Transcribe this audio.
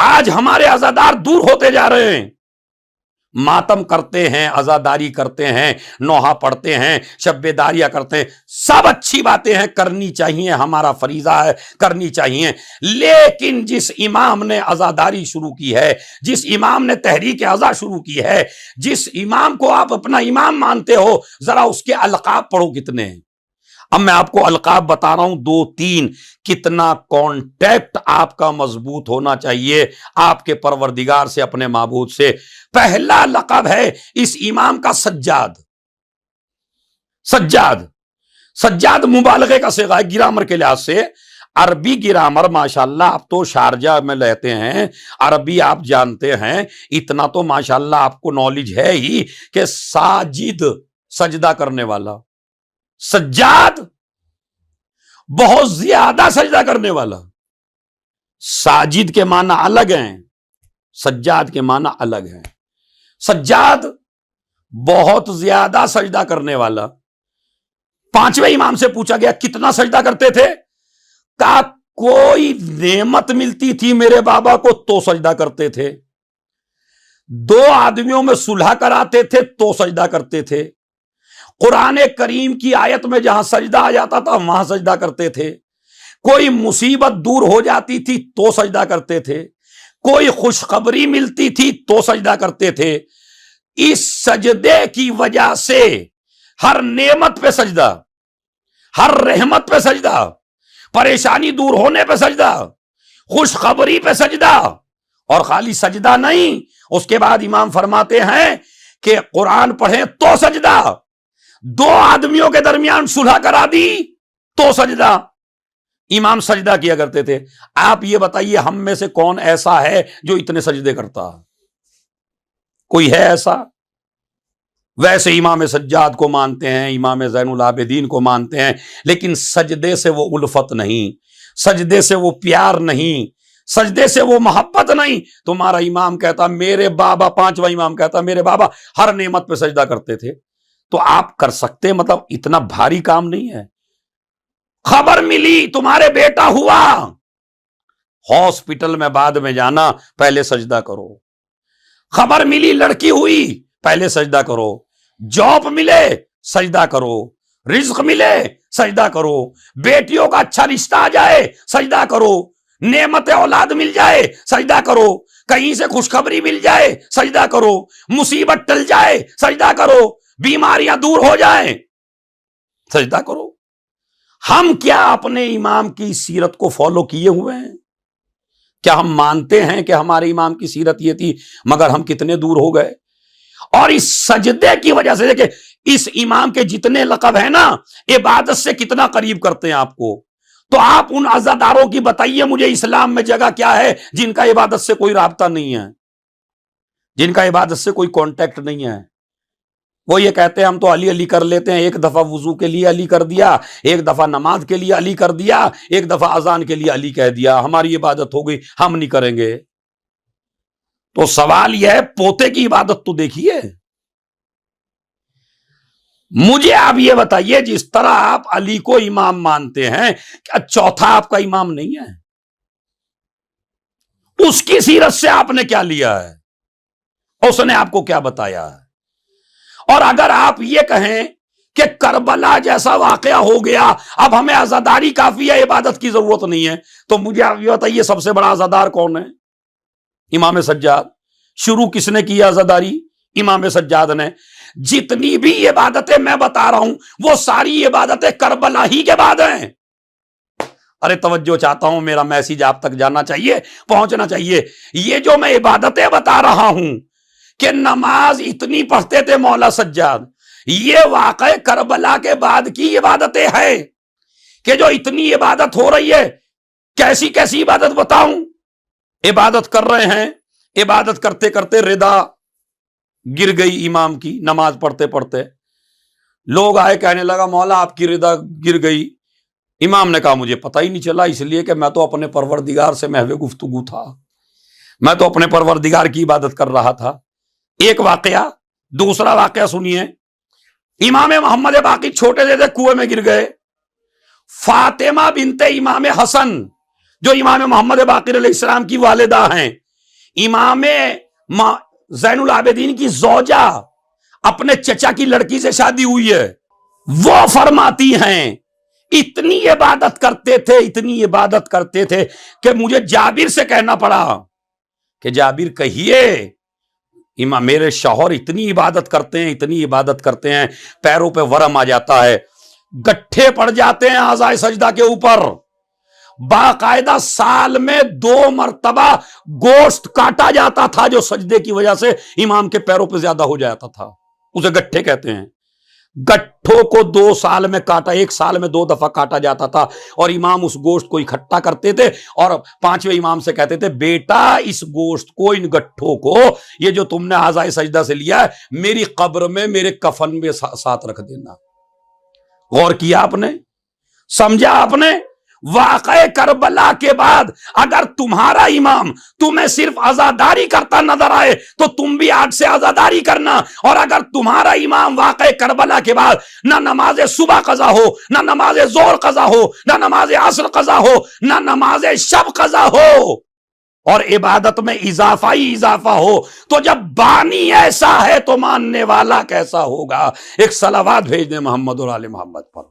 آج ہمارے عزادار دور ہوتے جا رہے ہیں، ماتم کرتے ہیں، عزاداری کرتے ہیں، نوحہ پڑھتے ہیں، شب بیداریاں کرتے ہیں، سب اچھی باتیں ہیں، کرنی چاہیے، ہمارا فریضہ ہے، کرنی چاہیے، لیکن جس امام نے عزاداری شروع کی ہے، جس امام نے تحریک عزا شروع کی ہے، جس امام کو آپ اپنا امام مانتے ہو، ذرا اس کے القاب پڑھو کتنے ہیں۔ اب میں آپ کو القاب بتا رہا ہوں 2-3، کتنا کانٹیکٹ آپ کا مضبوط ہونا چاہیے آپ کے پروردگار سے، اپنے معبود سے۔ پہلا لقب ہے اس امام کا سجاد۔ سجاد، سجاد مبالغے کا صیغہ ہے گرامر کے لحاظ سے، عربی گرامر ماشاءاللہ، آپ تو شارجہ میں رہتے ہیں، عربی آپ جانتے ہیں، اتنا تو ماشاءاللہ آپ کو نالج ہے ہی کہ ساجد سجدہ کرنے والا، سجاد بہت زیادہ سجدہ کرنے والا۔ ساجد کے معنی الگ ہیں، سجاد کے معنی الگ ہیں۔ سجاد بہت زیادہ سجدہ کرنے والا۔ 5ویں امام سے پوچھا گیا کتنا سجدہ کرتے تھے؟ کہا کوئی نعمت ملتی تھی میرے بابا کو تو سجدہ کرتے تھے، 2 آدمیوں میں صلح کراتے تھے تو سجدہ کرتے تھے، قرآن کریم کی آیت میں جہاں سجدہ آ جاتا تھا وہاں سجدہ کرتے تھے، کوئی مصیبت دور ہو جاتی تھی تو سجدہ کرتے تھے، کوئی خوشخبری ملتی تھی تو سجدہ کرتے تھے۔ اس سجدے کی وجہ سے ہر نعمت پہ سجدہ، ہر رحمت پہ سجدہ، پریشانی دور ہونے پہ سجدہ، خوشخبری پہ سجدہ، اور خالی سجدہ نہیں، اس کے بعد امام فرماتے ہیں کہ قرآن پڑھیں تو سجدہ، 2 آدمیوں کے درمیان صلح کرا دی تو سجدہ۔ امام سجدہ کیا کرتے تھے۔ آپ یہ بتائیے ہم میں سے کون ایسا ہے جو اتنے سجدے کرتا؟ کوئی ہے ایسا؟ ویسے امام سجاد کو مانتے ہیں، امام زین العابدین کو مانتے ہیں، لیکن سجدے سے وہ الفت نہیں، سجدے سے وہ پیار نہیں، سجدے سے وہ محبت نہیں۔ تمہارا امام کہتا میرے بابا، 5واں امام کہتا میرے بابا ہر نعمت پہ سجدہ کرتے تھے، تو آپ کر سکتے؟ مطلب اتنا بھاری کام نہیں ہے۔ خبر ملی تمہارے بیٹا ہوا، ہاسپٹل میں بعد میں جانا، پہلے سجدہ کرو۔ خبر ملی لڑکی ہوئی، پہلے سجدہ کرو۔ جاب ملے، سجدہ کرو۔ رزق ملے، سجدہ کرو۔ بیٹیوں کا اچھا رشتہ آ جائے، سجدہ کرو۔ نعمت اولاد مل جائے، سجدہ کرو۔ کہیں سے خوشخبری مل جائے، سجدہ کرو۔ مصیبت ٹل جائے، سجدہ کرو۔ بیماریاں دور ہو جائیں، سجدہ کرو۔ ہم کیا اپنے امام کی سیرت کو فالو کیے ہوئے ہیں؟ کیا ہم مانتے ہیں کہ ہمارے امام کی سیرت یہ تھی؟ مگر ہم کتنے دور ہو گئے۔ اور اس سجدے کی وجہ سے دیکھیں، اس امام کے جتنے لقب ہیں نا، عبادت سے کتنا قریب کرتے ہیں آپ کو۔ تو آپ ان عزاداروں کی بتائیے مجھے اسلام میں جگہ کیا ہے جن کا عبادت سے کوئی رابطہ نہیں ہے، جن کا عبادت سے کوئی کانٹیکٹ نہیں ہے۔ وہ یہ کہتے ہیں ہم تو علی علی کر لیتے ہیں، ایک دفعہ وضو کے لیے علی کر دیا، ایک دفعہ نماز کے لیے علی کر دیا، ایک دفعہ اذان کے لیے علی کہہ دیا، ہماری عبادت ہو گئی، ہم نہیں کریں گے۔ تو سوال یہ ہے پوتے کی عبادت تو دیکھیے۔ مجھے آپ یہ بتائیے جس طرح آپ علی کو امام مانتے ہیں، کیا چوتھا آپ کا امام نہیں ہے؟ اس کی سیرت سے آپ نے کیا لیا ہے؟ اس نے آپ کو کیا بتایا ہے؟ اور اگر آپ یہ کہیں کہ کربلا جیسا واقعہ ہو گیا، اب ہمیں عزاداری کافی ہے، عبادت کی ضرورت نہیں ہے، تو مجھے آپ یہ بتائیے سب سے بڑا عزادار کون ہے؟ امام سجاد۔ شروع کس نے کیا عزاداری؟ امام سجاد نے۔ جتنی بھی عبادتیں میں بتا رہا ہوں وہ ساری عبادتیں کربلا ہی کے بعد ہیں۔ ارے توجہ چاہتا ہوں، میرا میسیج آپ تک جانا چاہیے، پہنچنا چاہیے۔ یہ جو میں عبادتیں بتا رہا ہوں کہ نماز اتنی پڑھتے تھے مولا سجاد، یہ واقع کربلا کے بعد کی عبادتیں ہیں کہ جو اتنی عبادت ہو رہی ہے، کیسی کیسی عبادت بتاؤں؟ عبادت کر رہے ہیں، عبادت کرتے کرتے ردا گر گئی امام کی، نماز پڑھتے پڑھتے لوگ آئے، کہنے لگا مولا آپ کی ردا گر گئی۔ امام نے کہا مجھے پتہ ہی نہیں چلا، اس لیے کہ میں تو اپنے پروردگار سے محو گفتگو تھا، میں تو اپنے پروردگار کی عبادت کر رہا تھا۔ ایک واقعہ۔ دوسرا واقعہ سنیے، امام محمد باقر چھوٹے سے کنویں میں گر گئے۔ فاطمہ بنت امام حسن جو امام محمد باقر علیہ السلام کی والدہ ہیں، امام زین العابدین کی زوجہ اپنے چچا کی لڑکی سے شادی ہوئی ہے، وہ فرماتی ہیں اتنی عبادت کرتے تھے، اتنی عبادت کرتے تھے کہ مجھے جابر سے کہنا پڑا کہ جابر کہیے امام میرے شوہر اتنی عبادت کرتے ہیں، اتنی عبادت کرتے ہیں، پیروں پہ ورم آ جاتا ہے، گٹھے پڑ جاتے ہیں اعضائے سجدہ کے اوپر، باقاعدہ سال میں 2 مرتبہ گوشت کاٹا جاتا تھا جو سجدے کی وجہ سے امام کے پیروں پہ زیادہ ہو جاتا تھا، اسے گٹھے کہتے ہیں۔ گٹھوں کو 2 سال میں کاٹا، 1 سال میں 2 دفعہ کاٹا جاتا تھا، اور امام اس گوشت کو اکٹھا کرتے تھے اور 5ویں امام سے کہتے تھے بیٹا اس گوشت کو، ان گٹھوں کو، یہ جو تم نے اعضائے سجدہ سے لیا ہے میری قبر میں میرے کفن میں ساتھ رکھ دینا۔ غور کیا آپ نے؟ سمجھا آپ نے؟ واقعہ کربلا کے بعد اگر تمہارا امام تمہیں صرف عزاداری کرتا نظر آئے تو تم بھی آج سے عزاداری کرنا، اور اگر تمہارا امام واقعہ کربلا کے بعد نہ نماز صبح قضا ہو، نہ نماز ظہر قضا ہو، نہ نماز عصر قضا ہو، نہ نماز شب قضا ہو، اور عبادت میں اضافہ ہی اضافہ ہو، تو جب بانی ایسا ہے تو ماننے والا کیسا ہوگا؟ ایک صلوات بھیج دیں محمد اور آل محمد پر۔